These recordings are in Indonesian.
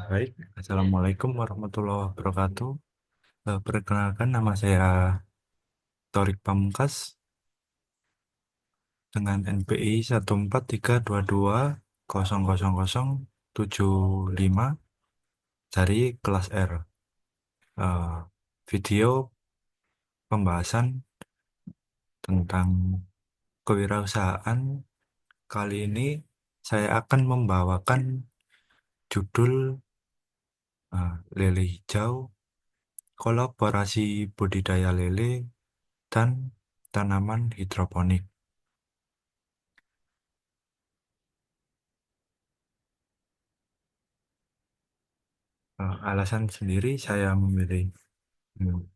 Baik, Assalamualaikum warahmatullahi wabarakatuh. Perkenalkan nama saya Torik Pamungkas dengan NPI 14322000075 dari kelas R. Eh, Video pembahasan tentang kewirausahaan kali ini saya akan membawakan judul Lele Hijau, Kolaborasi Budidaya Lele dan Tanaman Hidroponik. Alasan sendiri saya memilih hmm,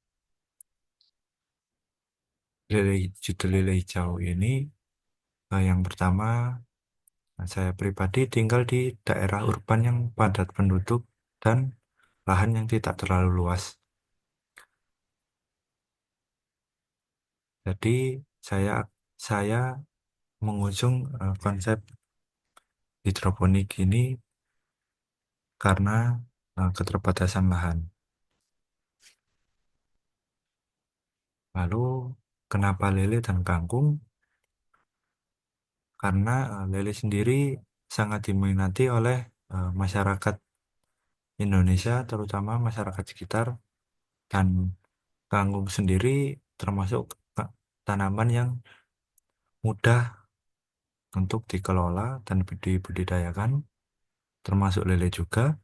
judul lele hijau ini, yang pertama, saya pribadi tinggal di daerah urban yang padat penduduk dan lahan yang tidak terlalu luas. Jadi saya saya mengusung konsep hidroponik ini karena keterbatasan lahan. Lalu kenapa lele dan kangkung? Karena lele sendiri sangat diminati oleh masyarakat Indonesia, terutama masyarakat sekitar, dan kangkung sendiri termasuk tanaman yang mudah untuk dikelola dan dibudidayakan, termasuk lele juga,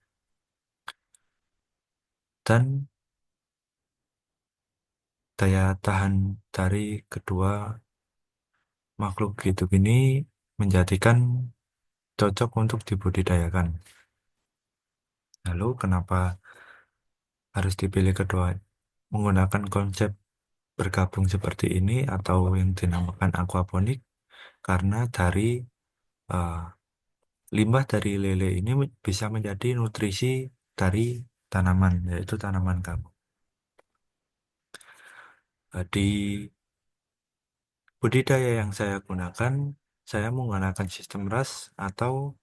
dan daya tahan dari kedua makhluk hidup ini menjadikan cocok untuk dibudidayakan. Lalu kenapa harus dipilih kedua menggunakan konsep bergabung seperti ini atau yang dinamakan aquaponik? Karena dari eh, limbah dari lele ini bisa menjadi nutrisi dari tanaman, yaitu tanaman kamu. Di budidaya yang saya gunakan, saya menggunakan sistem RAS atau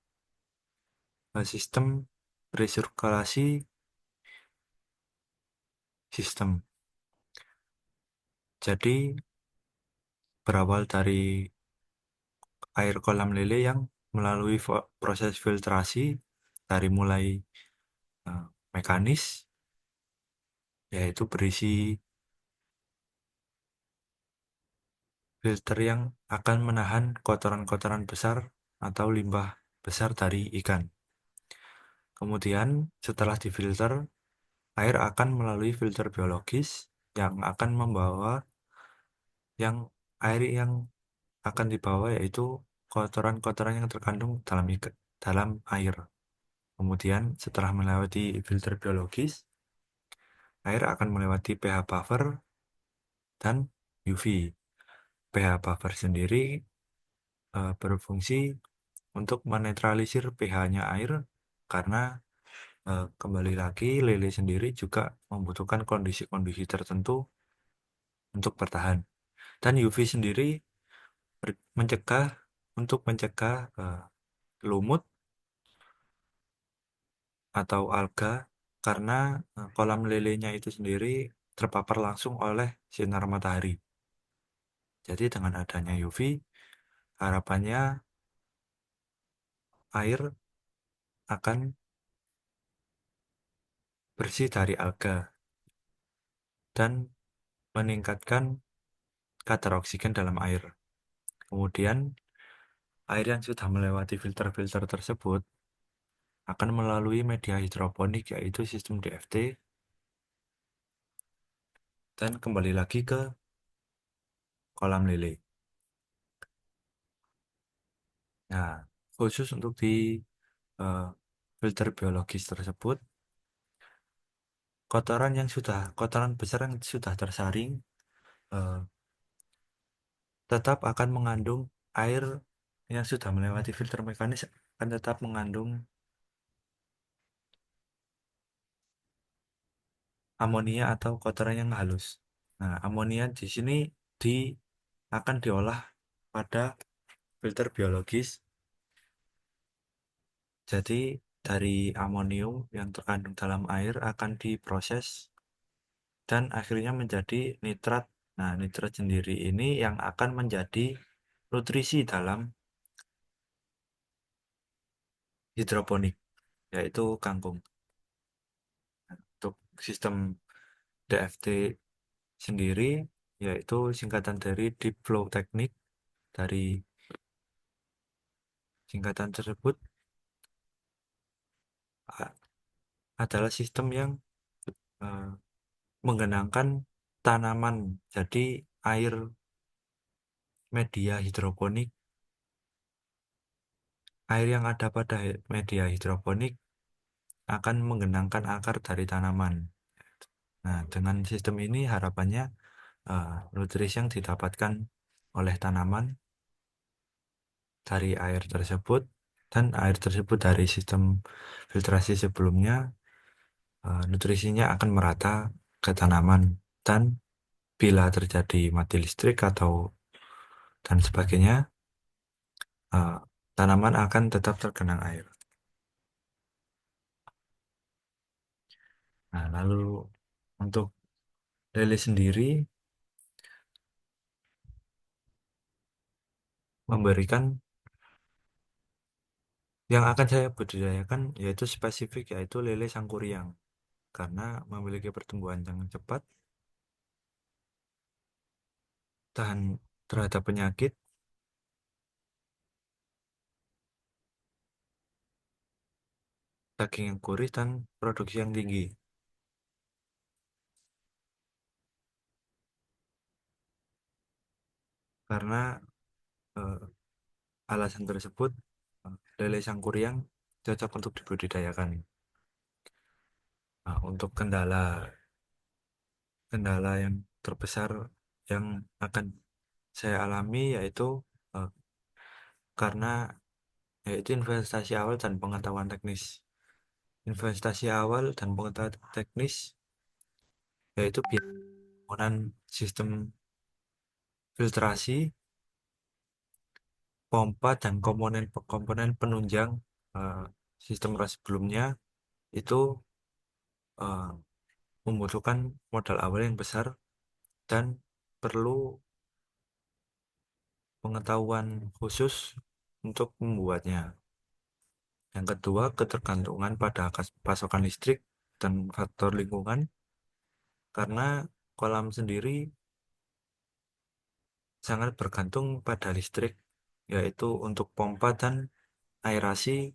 sistem resirkulasi sistem. Jadi berawal dari air kolam lele yang melalui proses filtrasi dari mulai eh, mekanis, yaitu berisi filter yang akan menahan kotoran-kotoran besar atau limbah besar dari ikan. Kemudian setelah difilter, air akan melalui filter biologis yang akan membawa yang air yang akan dibawa yaitu kotoran-kotoran yang terkandung dalam air. Kemudian setelah melewati filter biologis, air akan melewati pH buffer dan UV. pH buffer sendiri berfungsi untuk menetralisir pH-nya air karena kembali lagi lele sendiri juga membutuhkan kondisi-kondisi tertentu untuk bertahan. Dan UV sendiri mencegah mencegah lumut atau alga karena kolam lelenya itu sendiri terpapar langsung oleh sinar matahari. Jadi dengan adanya UV, harapannya air akan bersih dari alga dan meningkatkan kadar oksigen dalam air. Kemudian air yang sudah melewati filter-filter tersebut akan melalui media hidroponik yaitu sistem DFT dan kembali lagi ke kolam lele. Nah, khusus untuk di eh, filter biologis tersebut, kotoran besar yang sudah tersaring eh, tetap akan mengandung air yang sudah melewati filter mekanis akan tetap mengandung amonia atau kotoran yang halus. Nah, amonia di sini di akan diolah pada filter biologis Jadi dari amonium yang terkandung dalam air akan diproses dan akhirnya menjadi nitrat. Nah, nitrat sendiri ini yang akan menjadi nutrisi dalam hidroponik, yaitu kangkung. Untuk sistem DFT sendiri, yaitu singkatan dari Deep Flow Technique. Dari singkatan tersebut a- adalah sistem yang eh, menggenangkan tanaman. Jadi air media hidroponik, air yang ada pada media hidroponik akan menggenangkan akar dari tanaman. Nah, dengan sistem ini harapannya nutrisi yang didapatkan oleh tanaman dari air tersebut dan air tersebut dari sistem filtrasi sebelumnya, nutrisinya akan merata ke tanaman dan bila terjadi mati listrik atau dan sebagainya, eh, tanaman akan tetap tergenang air. Nah, lalu untuk lele sendiri memberikan yang akan saya budidayakan yaitu spesifik yaitu lele sangkuriang karena memiliki pertumbuhan yang cepat, tahan terhadap penyakit, daging yang gurih dan produksi yang tinggi. Karena eh, alasan tersebut, lele sangkuriang cocok untuk dibudidayakan. Nah, untuk kendala kendala yang terbesar yang akan saya alami yaitu eh, karena yaitu investasi awal dan pengetahuan teknis. Investasi awal dan pengetahuan teknis yaitu penggunaan sistem filtrasi, pompa dan komponen-komponen penunjang eh, sistem RAS sebelumnya itu eh, membutuhkan modal awal yang besar dan perlu pengetahuan khusus untuk membuatnya. Yang kedua, ketergantungan pada pasokan listrik dan faktor lingkungan, karena kolam sendiri sangat bergantung pada listrik, yaitu untuk pompa dan aerasi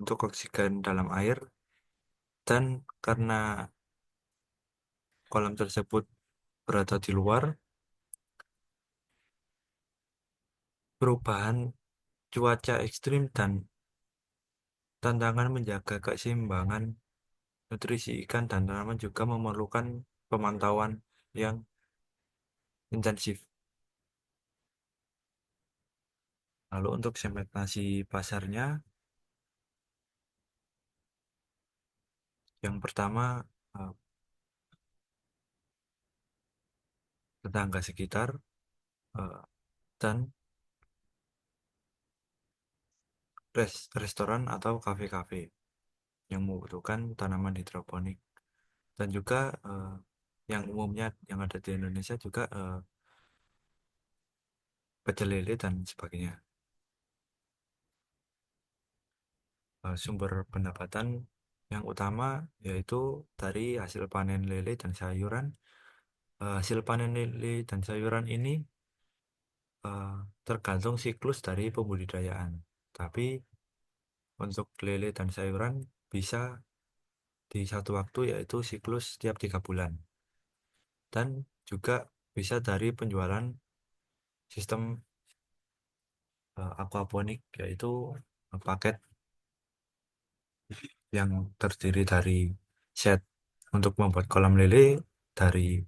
untuk oksigen dalam air, dan karena kolam tersebut berada di luar, perubahan cuaca ekstrim dan tantangan menjaga keseimbangan nutrisi ikan dan tanaman juga memerlukan pemantauan yang intensif. Lalu untuk segmentasi pasarnya, yang pertama eh, tetangga sekitar eh, dan restoran atau kafe-kafe yang membutuhkan tanaman hidroponik. Dan juga yang umumnya yang ada di Indonesia juga pecel lele dan sebagainya. Sumber pendapatan yang utama yaitu dari hasil panen lele dan sayuran. Hasil panen lele dan sayuran ini eh, tergantung siklus dari pembudidayaan. Tapi untuk lele dan sayuran bisa di satu waktu yaitu siklus setiap 3 bulan. Dan juga bisa dari penjualan sistem aquaponik yaitu paket yang terdiri dari set untuk membuat kolam lele dari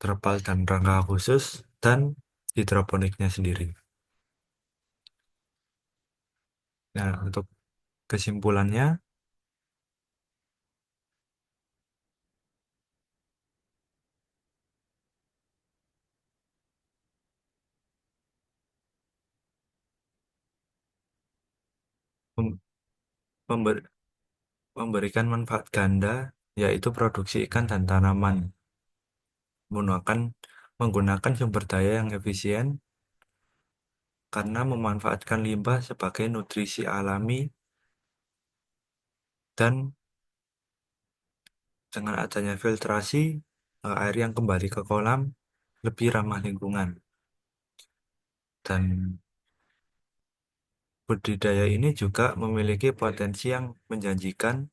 terpal dan rangka khusus dan hidroponiknya sendiri. Nah, untuk kesimpulannya, Mem- member- memberikan manfaat ganda, yaitu produksi ikan dan tanaman, menggunakan menggunakan sumber daya yang efisien karena memanfaatkan limbah sebagai nutrisi alami dan dengan adanya filtrasi, air yang kembali ke kolam lebih ramah lingkungan. Dan budidaya ini juga memiliki potensi yang menjanjikan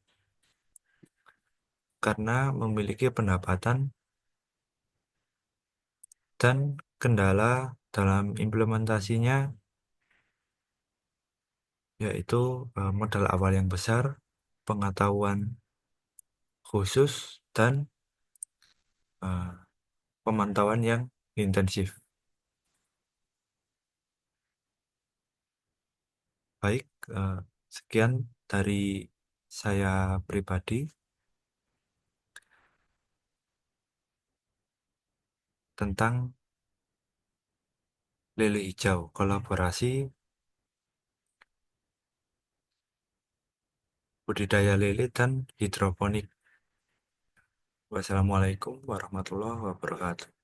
karena memiliki pendapatan dan kendala dalam implementasinya, yaitu modal awal yang besar, pengetahuan khusus, dan eh, pemantauan yang intensif. Baik, eh, sekian dari saya pribadi tentang lele hijau, kolaborasi budidaya lele dan hidroponik. Wassalamualaikum warahmatullahi wabarakatuh.